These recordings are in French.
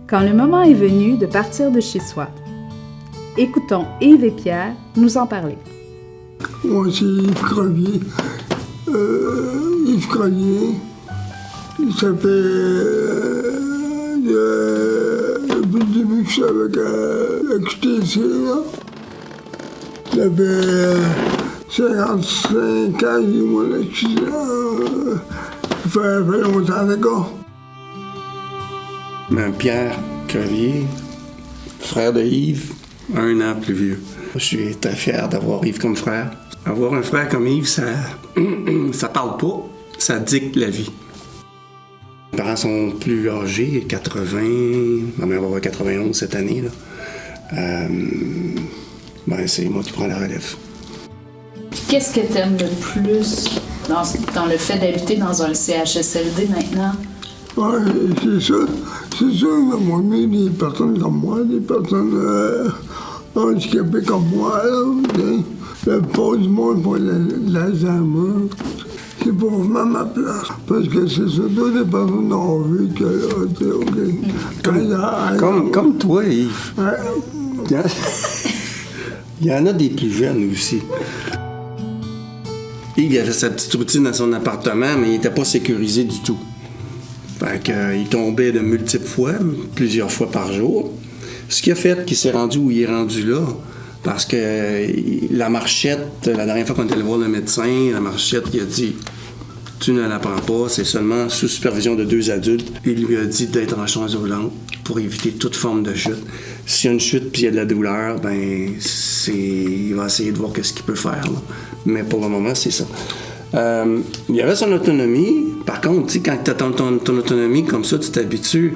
quand le moment est venu de partir de chez soi. Écoutons Yves et Pierre nous en parler. Moi, c'est Yves Crevier. Yves Crevier, ça fait depuis le début que je suis avec XTC, là. Ça fait 55 ans que j'ai mon accident. Ça fait longtemps, d'accord? Pierre Crevier, frère de Yves, 1 an plus vieux. Je suis très fier d'avoir Yves comme frère. Avoir un frère comme Yves, ça parle pas, ça dicte la vie. Mes parents sont plus âgés, 80, ma mère va avoir 91 cette année, là. C'est moi qui prends la relève. Qu'est-ce que tu aimes le plus dans le fait d'habiter dans un CHSLD maintenant? Oui, c'est ça. C'est ça, d'avoir mis des personnes comme moi, des personnes handicapées comme moi, là. La plupart du monde font de l'Alzheimer. C'est pas vraiment ma place. Parce que c'est surtout des personnes en vie que là, tu sais, OK. Comme toi, Yves. Ouais. Il y en a des plus jeunes aussi. Yves il avait sa petite routine dans son appartement, mais il n'était pas sécurisé du tout. Fait qu'il tombait de multiples fois, plusieurs fois par jour. Ce qui a fait qu'il s'est rendu où il est rendu là. Parce que la marchette, la dernière fois qu'on était allé voir le médecin, la marchette, il a dit « Tu ne l'apprends pas, c'est seulement sous supervision de 2 adultes. » Il lui a dit d'être en chaise roulante pour éviter toute forme de chute. S'il y a une chute puis il y a de la douleur, il va essayer de voir ce qu'il peut faire. Là. Mais pour le moment, c'est ça. Il y avait son autonomie. Par contre, quand tu as ton autonomie comme ça, tu t'habitues.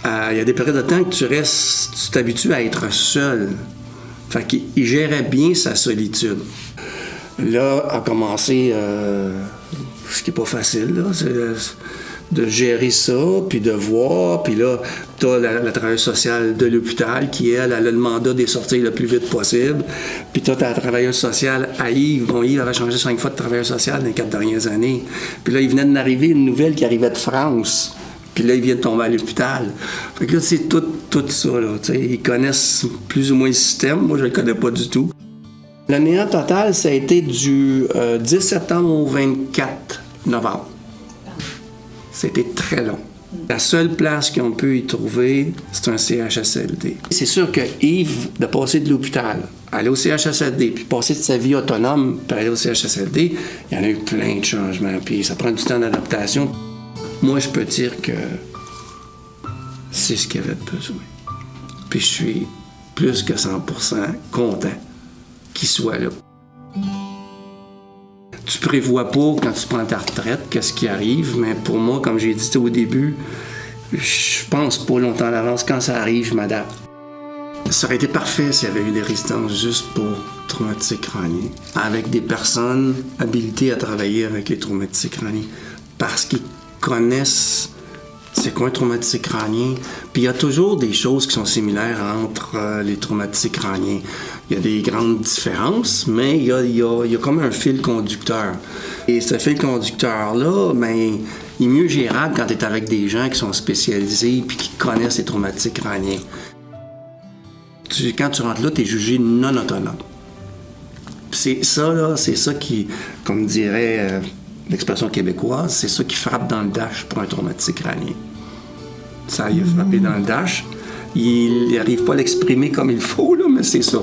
Il y a des périodes de temps que tu t'habitues à être seul. Fait qu'il gérait bien sa solitude. Là, a commencé, ce qui n'est pas facile, là, c'est de gérer ça, puis de voir. Puis là, t'as la travailleuse sociale de l'hôpital qui, elle a le mandat de sortir le plus vite possible. Puis t'as ta travailleuse sociale à Yves. Bon, Yves avait changé 5 fois de travailleuse sociale dans les 4 dernières années. Puis là, il venait d'arriver une nouvelle qui arrivait de France. Puis là, il vient de tomber à l'hôpital. Fait que là, c'est tout ça, là. Ils connaissent plus ou moins le système. Moi, je le connais pas du tout. Le néant total, ça a été du 10 septembre au 24 novembre. C'était très long. La seule place qu'on peut y trouver, c'est un CHSLD. C'est sûr que Yves, de passer de l'hôpital, aller au CHSLD, puis passer de sa vie autonome, puis aller au CHSLD, il y en a eu plein de changements. Puis ça prend du temps d'adaptation. Moi, je peux dire que c'est ce qu'il y avait besoin. Puis je suis plus que 100% content qu'il soit là. Tu prévois pas, quand tu prends ta retraite, qu'est-ce qui arrive, mais pour moi, comme j'ai dit au début, je pense pas longtemps à l'avance. Quand ça arrive, je m'adapte. Ça aurait été parfait s'il y avait eu des résidences juste pour traumatisés crâniens, avec des personnes habilitées à travailler avec les traumatisés crâniens, parce qu'ils connaissent c'est quoi un traumatisé crânien. Puis il y a toujours des choses qui sont similaires entre les traumatisés crâniens. Il y a des grandes différences, mais il y a comme un fil conducteur. Et ce fil conducteur-là, il est mieux gérable quand tu es avec des gens qui sont spécialisés et qui connaissent les traumatisés crâniens. Quand tu rentres là, tu es jugé non autonome. C'est ça qui, comme dirait l'expression québécoise, c'est ça qui frappe dans le dash pour un traumatisé crânien. Ça y a frappé dans le dash. Il n'arrive pas à l'exprimer comme il faut, là, mais c'est ça.